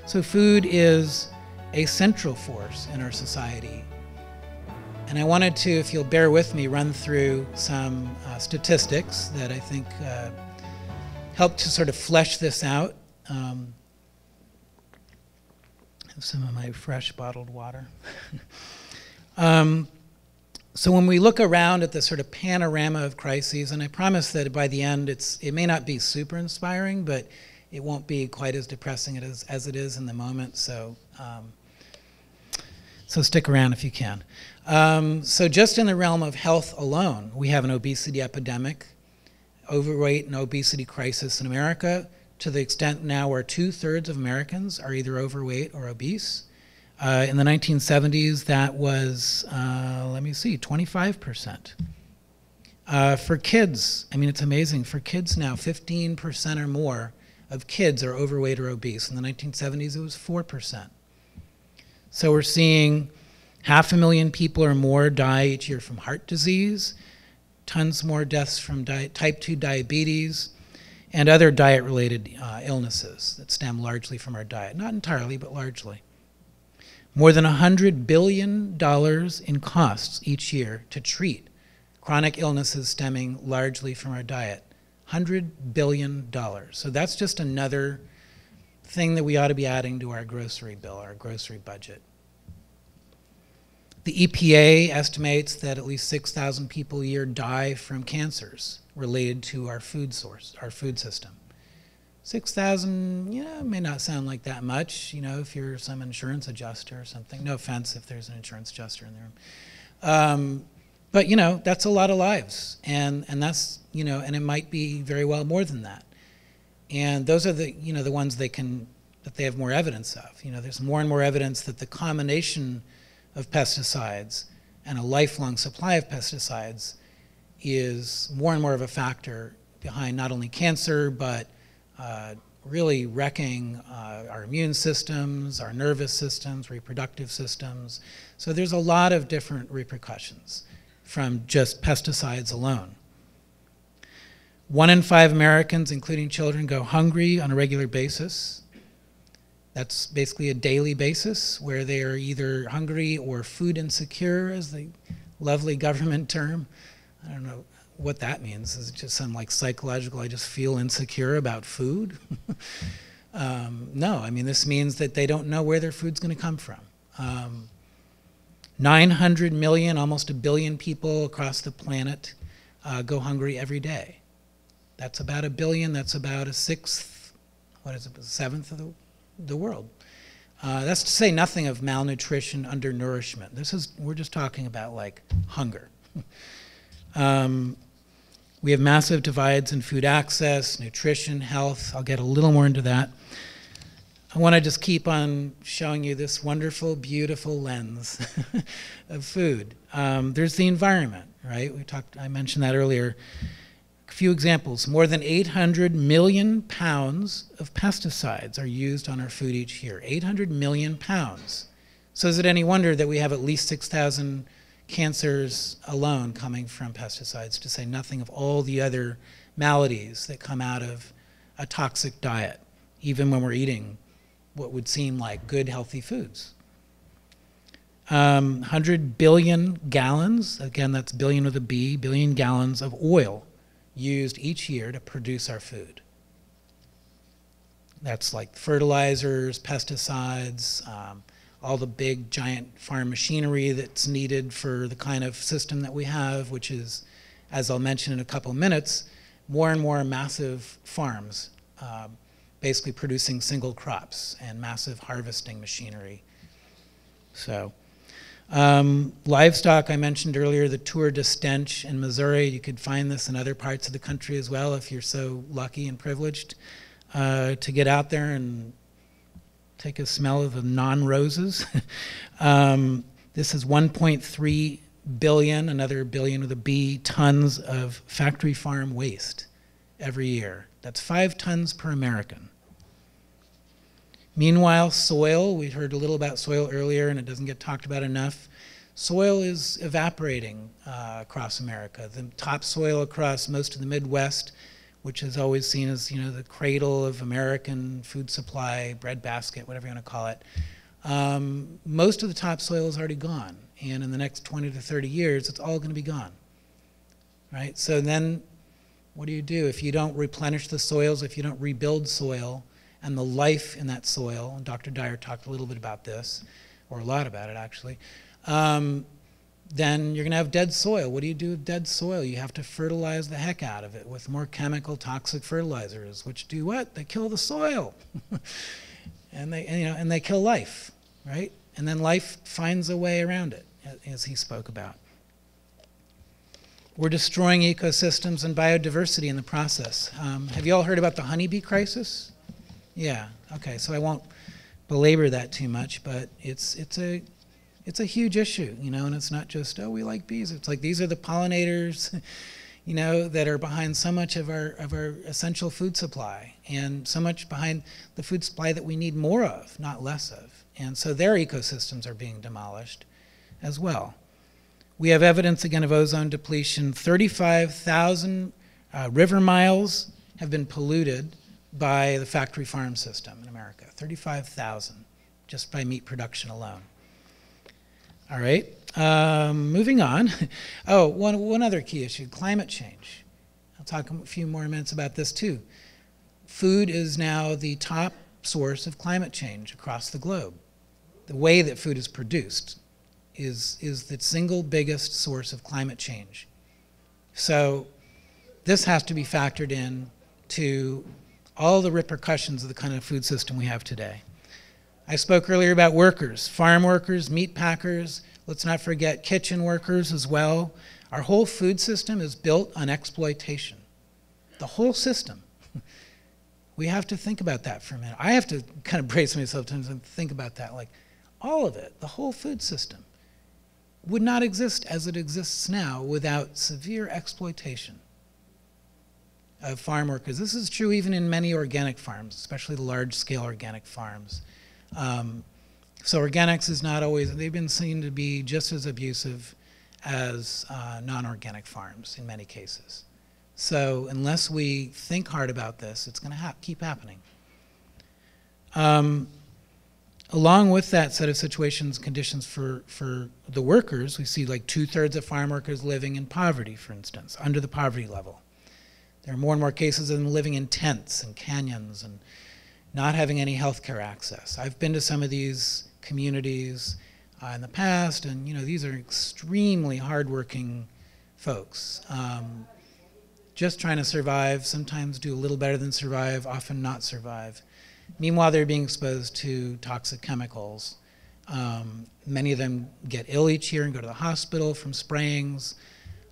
So food is a central force in our society. And I wanted to, if you'll bear with me, run through some statistics that I think help to sort of flesh this out. Some of my fresh bottled water. So when we look around at the sort of panorama of crises, and I promise that by the end it may not be super inspiring, but it won't be quite as depressing as it is in the moment, so stick around if you can. So just in the realm of health alone, we have an obesity epidemic, overweight and obesity crisis in America, to the extent now where 2/3 of Americans are either overweight or obese. In the 1970s, that was, 25%. For kids, I mean, it's amazing. For kids now, 15% or more of kids are overweight or obese. In the 1970s, it was 4%. So we're seeing 500,000 people or more die each year from heart disease, tons more deaths from type 2 diabetes, and other diet-related illnesses that stem largely from our diet. Not entirely, but largely. More than $100 billion in costs each year to treat chronic illnesses stemming largely from our diet. $100 billion. So that's just another thing that we ought to be adding to our grocery bill, our grocery budget. The EPA estimates that at least 6,000 people a year die from cancers related to our food source, our food system. 6,000, may not sound like that much, if you're some insurance adjuster or something. No offense if there's an insurance adjuster in the room. But, that's a lot of lives. And that's, and it might be very well more than that. And those are the, the ones that they have more evidence of. There's more and more evidence that the combination of pesticides and a lifelong supply of pesticides is more and more of a factor behind not only cancer, but really wrecking our immune systems, our nervous systems, reproductive systems. So there's a lot of different repercussions from just pesticides alone. 1 in 5 Americans, including children, go hungry on a regular basis. That's basically a daily basis where they are either hungry or food insecure, as the lovely government term. I don't know what that means. Is it just some like psychological, I just feel insecure about food? No, I mean, this means that they don't know where their food's going to come from. 900 million, almost 1 billion people across the planet go hungry every day. That's about 1 billion, that's about a sixth, a seventh of the world. That's to say nothing of malnutrition, undernourishment. We're just talking about like hunger. We have massive divides in food access, nutrition, health. I'll get a little more into that. I want to just keep on showing you this wonderful, beautiful lens of food. There's the environment, right? I mentioned that earlier. A few examples. More than 800 million pounds of pesticides are used on our food each year. 800 million pounds. So is it any wonder that we have at least 6,000 cancers alone coming from pesticides, to say nothing of all the other maladies that come out of a toxic diet, even when we're eating what would seem like good, healthy foods. 100 billion gallons, again that's billion with a B, billion gallons of oil used each year to produce our food. That's like fertilizers, pesticides, all the big giant farm machinery that's needed for the kind of system that we have, which is, as I'll mention in a couple minutes, more and more massive farms, basically producing single crops and massive harvesting machinery. So, livestock, I mentioned earlier, the Tour de Stench in Missouri. You could find this in other parts of the country as well if you're so lucky and privileged to get out there and take a smell of the non-roses. This is 1.3 billion, another billion with a B, tons of factory farm waste every year. That's 5 tons per American. Meanwhile, soil, we heard a little about soil earlier and it doesn't get talked about enough. Soil is evaporating across America. The topsoil across most of the Midwest, which is always seen as, you know, the cradle of American food supply, breadbasket, whatever you want to call it. Most of the topsoil is already gone, and in the next 20 to 30 years, it's all going to be gone, right? So then what do you do if you don't replenish the soils, if you don't rebuild soil and the life in that soil? And Dr. Dyer talked a little bit about this, or a lot about it actually. Then you're going to have dead soil. What do you do with dead soil? You have to fertilize the heck out of it with more chemical toxic fertilizers, which do what? They kill the soil. And they kill life, right? And then life finds a way around it, as he spoke about. We're destroying ecosystems and biodiversity in the process. Have you all heard about the honeybee crisis? Yeah, okay, so I won't belabor that too much, but it's a huge issue, you know, and it's not just, oh, we like bees. It's like these are the pollinators, you know, that are behind so much of our essential food supply, and so much behind the food supply that we need more of, not less of. And so their ecosystems are being demolished as well. We have evidence again of ozone depletion. 35,000 river miles have been polluted by the factory farm system in America. 35,000 just by meat production alone. All right, moving on. Oh, one other key issue, climate change. I'll talk a few more minutes about this too. Food is now the top source of climate change across the globe. The way that food is produced is the single biggest source of climate change. So this has to be factored in to all the repercussions of the kind of food system we have today. I spoke earlier about workers, farm workers, meat packers. Let's not forget kitchen workers as well. Our whole food system is built on exploitation. The whole system. We have to think about that for a minute. I have to kind of brace myself to think about that. Like all of it, the whole food system, would not exist as it exists now without severe exploitation of farm workers. This is true even in many organic farms, especially the large-scale organic farms. So organics is not always, they've been seen to be just as abusive as non-organic farms in many cases. So unless we think hard about this, it's going to keep happening. Along with that set of situations, conditions for the workers, we see like 2/3 of farm workers living in poverty, for instance, under the poverty level. There are more and more cases of them living in tents and canyons and not having any health care access. I've been to some of these communities in the past, and you know, these are extremely hardworking folks. Just trying to survive, sometimes do a little better than survive, often not survive. Meanwhile, they're being exposed to toxic chemicals. Many of them get ill each year and go to the hospital from sprayings.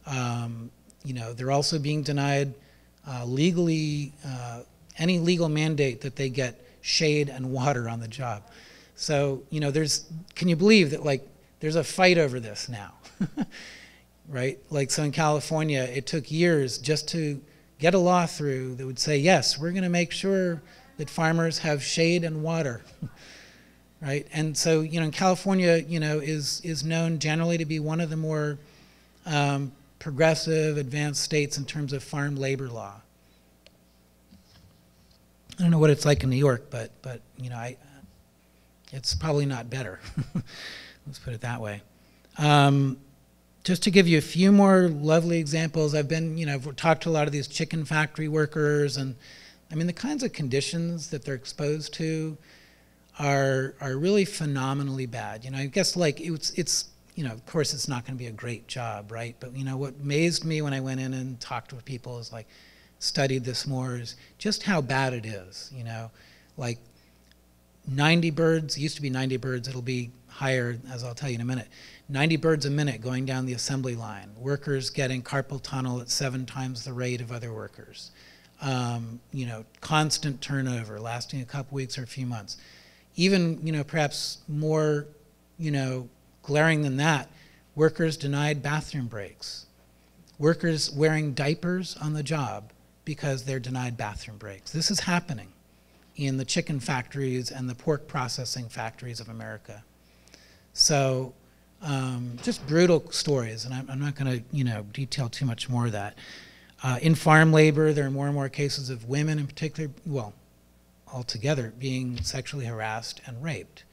You know, they're also being denied legally any legal mandate that they get shade and water on the job. So, you know, can you believe that, like, there's a fight over this now, right? Like, so in California, it took years just to get a law through that would say, yes, we're going to make sure that farmers have shade and water, right? And so, you know, in California, you know, is known generally to be one of the more progressive, advanced states in terms of farm labor law. I don't know what it's like in New York, but you know, it's probably not better. Let's put it that way. Just to give you a few more lovely examples, I've talked to a lot of these chicken factory workers, and I mean, the kinds of conditions that they're exposed to are really phenomenally bad. You know, I guess like it's you know, of course it's not going to be a great job, right? But you know, what amazed me when I went in and talked with people is like, studied this more, is just how bad it is, you know, like 90 birds, it used to be 90 birds, it'll be higher, as I'll tell you in a minute, 90 birds a minute going down the assembly line, workers getting carpal tunnel at 7 times the rate of other workers, you know, constant turnover lasting a couple weeks or a few months. Even, you know, perhaps more, you know, glaring than that, workers denied bathroom breaks, workers wearing diapers on the job because they're denied bathroom breaks. This is happening in the chicken factories and the pork processing factories of America. So just brutal stories, and I'm not going to, you know, detail too much more of that. In farm labor, there are more and more cases of women in particular, well, altogether, being sexually harassed and raped.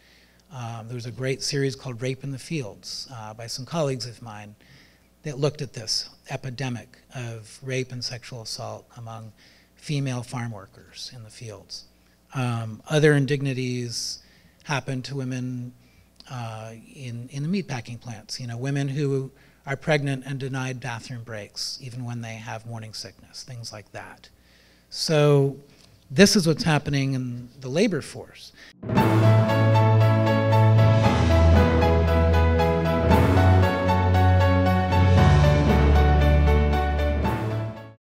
There was a great series called Rape in the Fields by some colleagues of mine that looked at this epidemic of rape and sexual assault among female farm workers in the fields. Other indignities happen to women in the meatpacking plants. You know, women who are pregnant and denied bathroom breaks, even when they have morning sickness, things like that. So this is what's happening in the labor force.